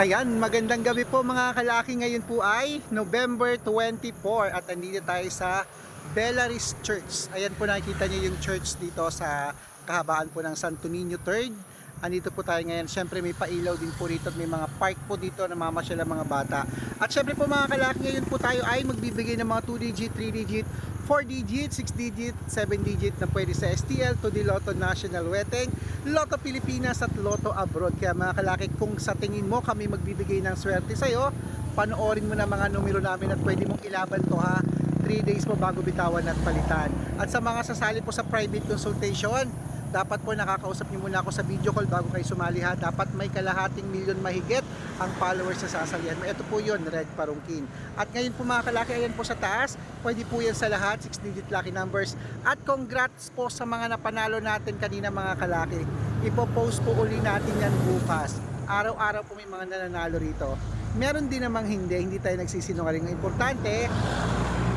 Ayan, magandang gabi po mga kalaki. Ngayon po ay November 24 at andito tayo sa Bellaris Church. Ayan po, nakikita niyo yung church dito sa kahabaan po ng Santo Niño 3rd. Andito po tayo ngayon. Siyempre may pailaw din po rito at may mga park po dito na mamasyal ang mga bata. At siyempre po mga kalaki, ngayon po tayo ay magbibigay ng mga 2-digit, 3-digit, 4-digit, 6-digit, 7-digit na pwede sa STL, to the Lotto National Weteng, Lotto Pilipinas at Lotto Abroad. Kaya mga kalaki, kung sa tingin mo kami magbibigay ng swerte sa'yo, panoorin mo na mga numero namin at pwede mong ilaban to ha. 3 days mo bago bitawan at palitan. At sa mga sasali po sa private consultation, dapat po nakakausap niyo muna ako sa video call bago kayo sumali ha. Dapat may kalahating milyon mahigit ang followers sa sasalihan mo. Ito po yun, Red Parungkin. At ngayon po mga kalaki, ayan po sa taas, pwede po yan sa lahat, 6-digit lucky numbers. At congrats po sa mga napanalo natin kanina mga kalaki. Ipopost po uli natin yan bukas. Araw-araw po may mga nananalo rito. Meron din namang hindi tayo nagsisinungaling. Ang importante,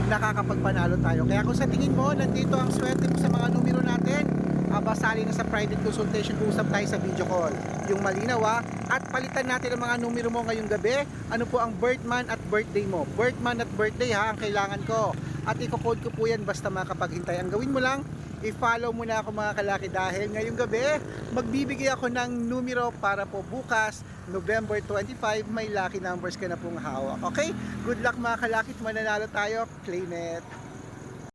nakakapagpanalo tayo. Kaya kung sa tingin mo, nandito ang swerte mo sa mga numero natin, basali na sa private consultation, usap tayo sa video call. Yung malinaw at palitan natin ang mga numero mo ngayong gabi. Ano po ang birth month at birthday mo? Birth month at birthday ang kailangan ko. At i-code ko po yan basta makapaghintay. Ang gawin mo lang, i-follow mo na ako mga kalaki dahil ngayong gabi, magbibigay ako ng numero para po bukas, November 25, may lucky numbers ka na pong hawak. Okay? Good luck mga kalaki, mananalo tayo. Claim it!